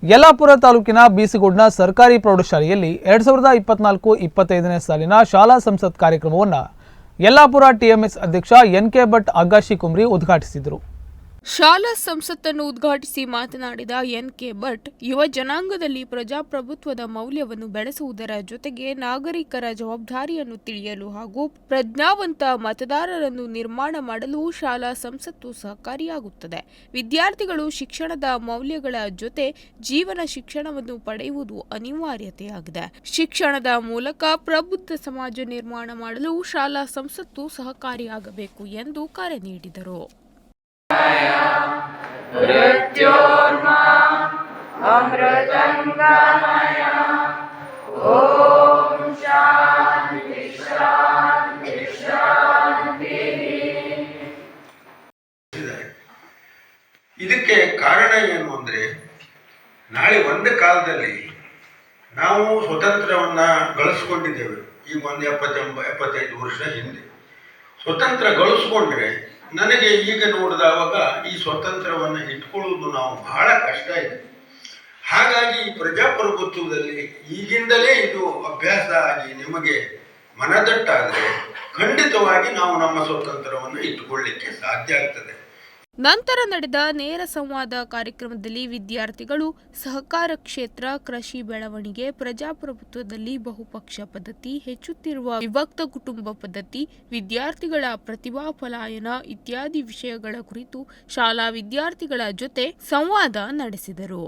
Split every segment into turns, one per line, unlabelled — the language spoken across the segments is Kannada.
ಯಲ್ಲಾಪುರ ತಾಲೂಕಿನ ಬೀಸಿಗೋಡ್ನ ಸರ್ಕಾರಿ ಪ್ರೌಢಶಾಲೆಯಲ್ಲಿ 2024-25ನೇ ಸಾಲಿನ ಶಾಲಾ ಸಂಸತ್ ಕಾರ್ಯಕ್ರಮವನ್ನು ಯಲ್ಲಾಪುರ ಟಿಎಂಎಸ್ ಅಧ್ಯಕ್ಷ ಎನ್.ಕೆ. ಭಟ್ ಅಗಾಶಿ ಕುಮ್ರಿ ಉದ್ಘಾಟಿಸಿದರು.
ಶಾಲಾ ಸಂಸತ್ತನ್ನು ಉದ್ಘಾಟಿಸಿ ಮಾತನಾಡಿದ ಎನ್.ಕೆ. ಭಟ್, ಯುವ ಜನಾಂಗದಲ್ಲಿ ಪ್ರಜಾಪ್ರಭುತ್ವದ ಮೌಲ್ಯವನ್ನು ಬೆಳೆಸುವುದರ ಜೊತೆಗೆ ನಾಗರಿಕರ ಜವಾಬ್ದಾರಿಯನ್ನು ತಿಳಿಯಲು ಹಾಗೂ ಪ್ರಜ್ಞಾವಂತ ಮತದಾರರನ್ನು ನಿರ್ಮಾಣ ಮಾಡಲು ಶಾಲಾ ಸಂಸತ್ತು ಸಹಕಾರಿಯಾಗುತ್ತದೆ. ವಿದ್ಯಾರ್ಥಿಗಳು ಶಿಕ್ಷಣದ ಮೌಲ್ಯಗಳ ಜೊತೆ ಜೀವನ ಶಿಕ್ಷಣವನ್ನು ಪಡೆಯುವುದು ಅನಿವಾರ್ಯತೆಯಾಗಿದೆ. ಶಿಕ್ಷಣದ ಮೂಲಕ ಪ್ರಬುದ್ಧ ಸಮಾಜ ನಿರ್ಮಾಣ ಮಾಡಲು ಶಾಲಾ ಸಂಸತ್ತು ಸಹಕಾರಿಯಾಗಬೇಕು ಎಂದು ಕರೆ ನೀಡಿದರು.
ಇದಕ್ಕೆ ಕಾರಣ ಏನು ಅಂದರೆ, ನಾಳೆ ಒಂದು ಕಾಲದಲ್ಲಿ ನಾವು ಸ್ವತಂತ್ರವನ್ನು ಗಳಿಸ್ಕೊಂಡಿದ್ದೇವೆ. ಈಗ ಒಂದು 70-75 ವರ್ಷ ಹಿಂದೆ ಸ್ವತಂತ್ರ ಗಳಿಸ್ಕೊಂಡ್ರೆ ನನಗೆ ಈಗ ನೋಡಿದವಾಗ ಈ ಸ್ವತಂತ್ರವನ್ನು ಇಟ್ಕೊಳ್ಳೋದು ನಾವು ಬಹಳ ಕಷ್ಟ ಇದೆ. ಹಾಗಾಗಿ ಪ್ರಜಾಪ್ರಭುತ್ವದಲ್ಲಿ ಈಗಿಂದಲೇ ಇದು ಅಭ್ಯಾಸ ಆಗಿ ನಿಮಗೆ ಮನದಟ್ಟಾದರೆ ಖಂಡಿತವಾಗಿ ನಾವು ನಮ್ಮ ಸ್ವತಂತ್ರವನ್ನು ಇಟ್ಟುಕೊಳ್ಳಿಕ್ಕೆ ಸಾಧ್ಯ ಆಗ್ತದೆ.
ನಂತರ ನಡೆದ ನೇರ ಸಂವಾದ ಕಾರ್ಯಕ್ರಮದಲ್ಲಿ ವಿದ್ಯಾರ್ಥಿಗಳು ಸಹಕಾರ ಕ್ಷೇತ್ರ, ಕೃಷಿ ಬೆಳವಣಿಗೆ, ಪ್ರಜಾಪ್ರಭುತ್ವದಲ್ಲಿ ಬಹುಪಕ್ಷ ಪದ್ಧತಿ, ಹೆಚ್ಚುತ್ತಿರುವ ವಿಭಕ್ತ ಕುಟುಂಬ ಪದ್ಧತಿ, ವಿದ್ಯಾರ್ಥಿಗಳ ಪ್ರತಿಭಾ ಪಲಾಯನ ಇತ್ಯಾದಿ ವಿಷಯಗಳ ಕುರಿತು ಶಾಲಾ ವಿದ್ಯಾರ್ಥಿಗಳ ಜೊತೆ ಸಂವಾದ ನಡೆಸಿದರು.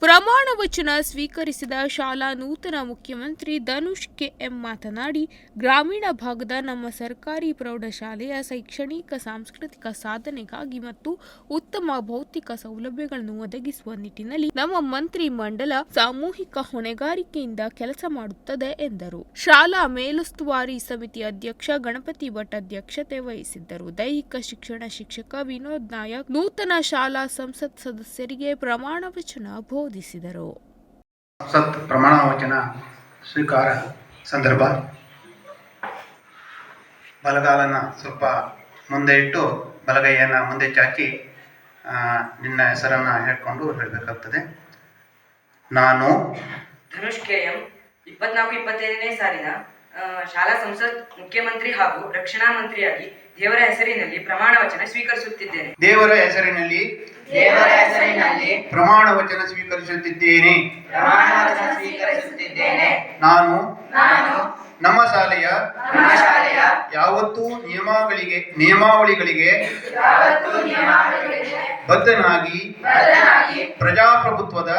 ಪ್ರಮಾಣ ವಚನ ಸ್ವೀಕರಿಸಿದ ಶಾಲಾ ನೂತನ ಮುಖ್ಯಮಂತ್ರಿ ಧನುಷ್ ಕೆ.ಎಂ. ಮಾತನಾಡಿ, ಗ್ರಾಮೀಣ ಭಾಗದ ನಮ್ಮ ಸರ್ಕಾರಿ ಪ್ರೌಢಶಾಲೆಯ ಶೈಕ್ಷಣಿಕ ಸಾಂಸ್ಕೃತಿಕ ಸಾಧನೆಗಾಗಿ ಮತ್ತು ಉತ್ತಮ ಭೌತಿಕ ಸೌಲಭ್ಯಗಳನ್ನು ಒದಗಿಸುವ ನಿಟ್ಟಿನಲ್ಲಿ ನಮ್ಮ ಮಂತ್ರಿ ಮಂಡಲ ಸಾಮೂಹಿಕ ಹೊಣೆಗಾರಿಕೆಯಿಂದ ಕೆಲಸ ಮಾಡುತ್ತದೆ ಎಂದರು. ಶಾಲಾ ಮೇಲುಸ್ತುವಾರಿ ಸಮಿತಿ ಅಧ್ಯಕ್ಷ ಗಣಪತಿ ಭಟ್ ಅಧ್ಯಕ್ಷತೆ ವಹಿಸಿದ್ದರು. ದೈಹಿಕ ಶಿಕ್ಷಣ ಶಿಕ್ಷಕ ವಿನೋದ್ ನಾಯಕ್ ನೂತನ ಶಾಲಾ ಸಂಸತ್ ಸದಸ್ಯರಿಗೆ ಪ್ರಮಾಣ ವಚನ ಬೋಧಿಸಿದರು.
ಸಂಸತ್ ಪ್ರಮಾಣ ವಚನ ಸ್ವೀಕಾರ ಸಂದರ್ಭ ಬಲಗಾಲನ ಸ್ವಲ್ಪ ಮುಂದೆ ಇಟ್ಟು ಬಲಗೈಯನ್ನು ಮುಂದೆ ಚಾಚಿ ನಿನ್ನ ಹೆಸರನ್ನು ಹೇಳ್ಕೊಂಡು ಹೇಳಬೇಕಾಗ್ತದೆ. ನಾನು
ಧನುಷ್ ಕೆ.ಎಂ. 24-25ನೇ ಸಾಲಿನ ಶಾಲಾ ಸಂಸತ್ ಮುಖ್ಯಮಂತ್ರಿ ಹಾಗೂ ರಕ್ಷಣಾ ಮಂತ್ರಿಯಾಗಿ ದೇವರ ಹೆಸರಿನಲ್ಲಿ ಪ್ರಮಾಣ ವಚನ ಸ್ವೀಕರಿಸುತ್ತಿದ್ದೇನೆ.
ದೇವರ ಹೆಸರಿನಲ್ಲಿ ಪ್ರಮಾಣ ವಚನ ಸ್ವೀಕರಿಸುತ್ತಿದ್ದೇನೆ. ನಾನು ನಮ್ಮ ಶಾಲೆಯ ಯಾವತ್ತೂ ನಿಯಮಾವಳಿಗಳಿಗೆ ಬದ್ಧನಾಗಿ ಪ್ರಜಾಪ್ರಭುತ್ವದ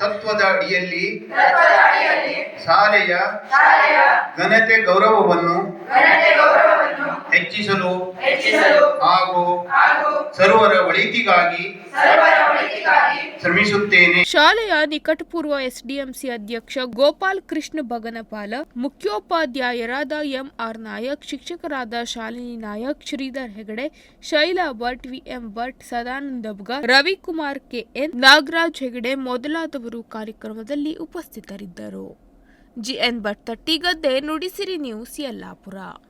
ತತ್ವದ ಅಡಿಯಲ್ಲಿ ಶಾಲೆಯ ಘನತೆ ಗೌರವವನ್ನು ಹೆಚ್ಚಿಸಲು ಹಾಗೂ ಸರ್ವರ ಒಳಿತಿಗಾಗಿ ಶ್ರಮಿಸುತ್ತೇನೆ.
ಶಾಲೆಯ ನಿಕಟಪೂರ್ವ ಎಸ್ಡಿಎಂಸಿ ಅಧ್ಯಕ್ಷ ಗೋಪಾಲ್ ಕೃಷ್ಣ ಬಗನಪಾಲ, ಮುಖ್ಯೋಪಾಧ್ಯಾಯರಾದ ಎಂ.ಆರ್. ನಾಯಕ್, ಶಿಕ್ಷಕರಾದ ಶಾಲಿನಿ ನಾಯಕ್, ಶ್ರೀಧರ್ ಹೆಗಡೆ, ಶೈಲಾ ಭಟ್, ವಿ.ಎಂ. ಭಟ್, ಸದಾನಂದ ಬುಗಾರ್, ರವಿಕುಮಾರ್ ಕೆ.ಎನ್, ನಾಗರಾಜ್ ಹೆಗಡೆ ಮೊದಲಾದವರು ಕಾರ್ಯಕ್ರಮದಲ್ಲಿ ಉಪಸ್ಥಿತರಿದ್ದರು. ಜಿ.ಎನ್. ಭಟ್, ತಟ್ಟಿಗದ್ದೆ, ನುಡಿಸಿರಿ ನ್ಯೂಸ್, ಯಲ್ಲಾಪುರ.